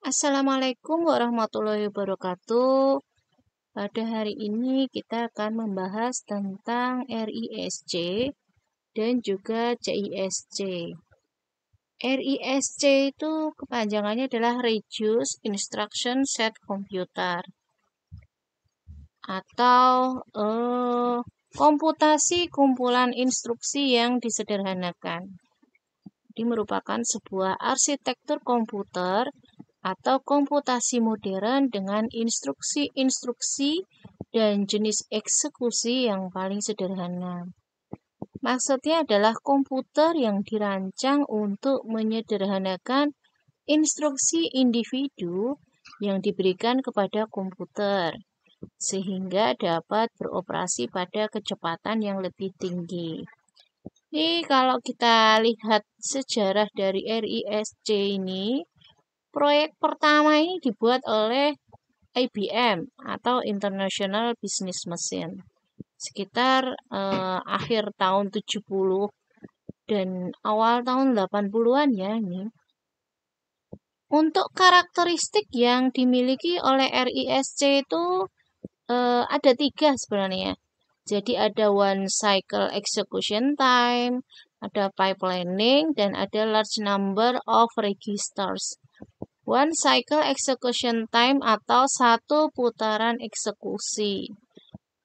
Assalamualaikum warahmatullahi wabarakatuh. Pada hari ini kita akan membahas tentang RISC dan juga CISC. RISC itu kepanjangannya adalah Reduce Instruction Set Computer atau komputasi kumpulan instruksi yang disederhanakan. Ini merupakan sebuah arsitektur komputer atau komputasi modern dengan instruksi-instruksi dan jenis eksekusi yang paling sederhana. Maksudnya adalah komputer yang dirancang untuk menyederhanakan instruksi individu yang diberikan kepada komputer, sehingga dapat beroperasi pada kecepatan yang lebih tinggi. Ini kalau kita lihat sejarah dari RISC ini, proyek pertama ini dibuat oleh IBM atau International Business Machine sekitar akhir tahun 70 dan awal tahun 80-an ya ini. Untuk karakteristik yang dimiliki oleh RISC itu ada 3 sebenarnya. Jadi ada one cycle execution time, ada pipelining, dan ada large number of registers. One cycle execution time atau satu putaran eksekusi.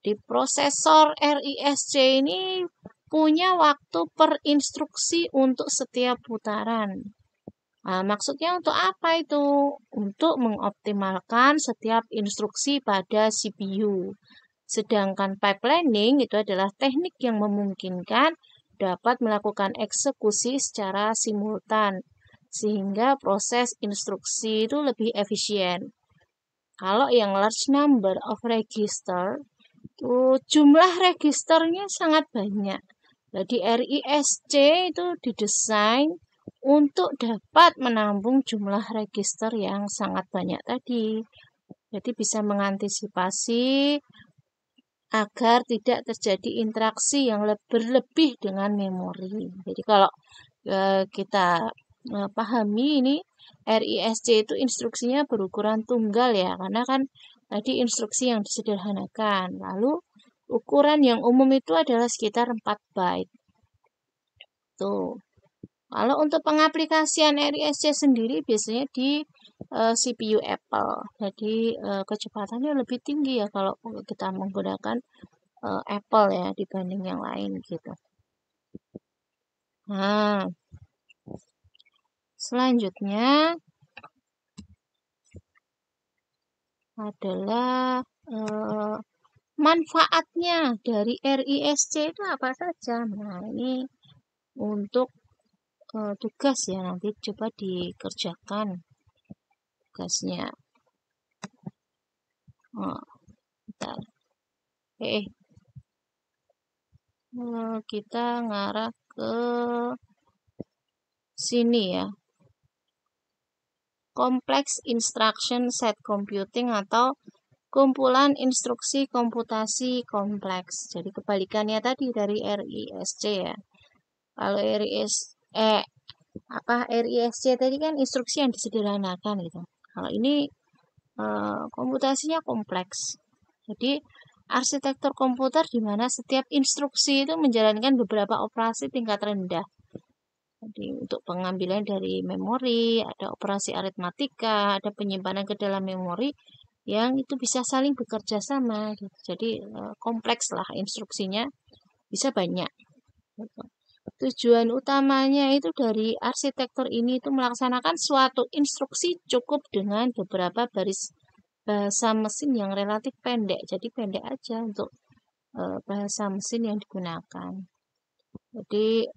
Di prosesor RISC ini punya waktu per instruksi untuk setiap putaran. Nah, maksudnya untuk apa itu? Untuk mengoptimalkan setiap instruksi pada CPU. Sedangkan pipelining itu adalah teknik yang memungkinkan dapat melakukan eksekusi secara simultan, sehingga proses instruksi itu lebih efisien. Kalau yang large number of register, jumlah registernya sangat banyak. Jadi RISC itu didesain untuk dapat menampung jumlah register yang sangat banyak tadi. Jadi bisa mengantisipasi agar tidak terjadi interaksi yang berlebih dengan memori. Jadi kalau kita pahami ini RISC itu instruksinya berukuran tunggal ya, karena kan tadi instruksi yang disederhanakan. Lalu ukuran yang umum itu adalah sekitar 4 byte. Tuh. Kalau untuk pengaplikasian RISC sendiri biasanya di CPU Apple. Jadi kecepatannya lebih tinggi ya kalau kita menggunakan Apple ya dibanding yang lain gitu. Nah, selanjutnya adalah manfaatnya dari RISC itu apa saja. Nah, ini untuk tugas ya, nanti coba dikerjakan tugasnya. Bentar. Kita ngarah ke sini ya. Complex Instruction Set Computing atau kumpulan instruksi komputasi kompleks. Jadi kebalikannya tadi dari RISC ya. Kalau RISC tadi kan instruksi yang disederhanakan gitu. Kalau ini komputasinya kompleks. Jadi arsitektur komputer di mana setiap instruksi itu menjalankan beberapa operasi tingkat rendah. Jadi untuk pengambilan dari memori, ada operasi aritmatika, ada penyimpanan ke dalam memori yang itu bisa saling bekerja sama. Gitu. Jadi kompleks lah instruksinya, bisa banyak. Gitu. Tujuan utamanya itu dari arsitektur ini itu melaksanakan suatu instruksi cukup dengan beberapa baris bahasa mesin yang relatif pendek. Jadi pendek aja untuk bahasa mesin yang digunakan. Jadi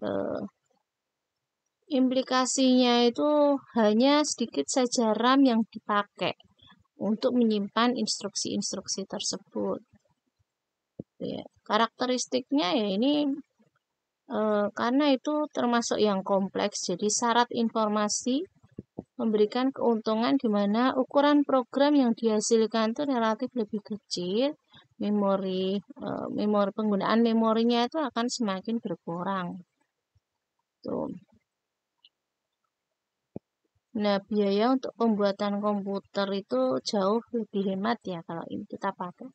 implikasinya itu hanya sedikit saja RAM yang dipakai untuk menyimpan instruksi-instruksi tersebut. Ya, karakteristiknya ya ini karena itu termasuk yang kompleks, jadi syarat informasi memberikan keuntungan di mana ukuran program yang dihasilkan itu relatif lebih kecil, penggunaan memorinya itu akan semakin berkurang. Tuh. Nah, biaya untuk pembuatan komputer itu jauh lebih hemat ya kalau ini kita pakai.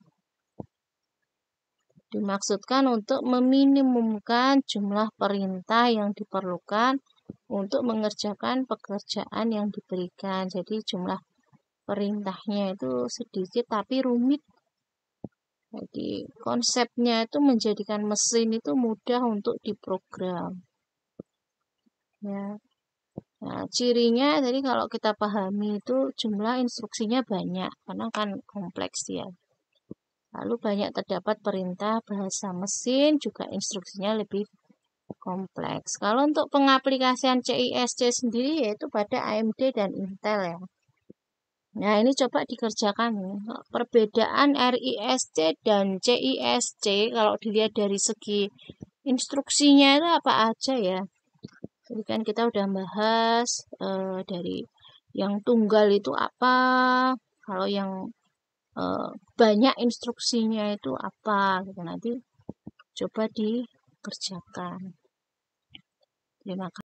Dimaksudkan untuk meminimumkan jumlah perintah yang diperlukan untuk mengerjakan pekerjaan yang diberikan. Jadi jumlah perintahnya itu sedikit tapi rumit. Jadi konsepnya itu menjadikan mesin itu mudah untuk diprogram. Ya. Nah, cirinya tadi kalau kita pahami itu jumlah instruksinya banyak karena kan kompleks ya. Lalu banyak terdapat perintah bahasa mesin juga instruksinya lebih kompleks. Kalau untuk pengaplikasian CISC sendiri yaitu pada AMD dan Intel ya. Nah, ini coba dikerjakan. Perbedaan RISC dan CISC kalau dilihat dari segi instruksinya itu apa aja ya. Jadi kan kita udah bahas dari yang tunggal itu apa, kalau yang banyak instruksinya itu apa gitu. Nanti coba dikerjakan. Terima kasih.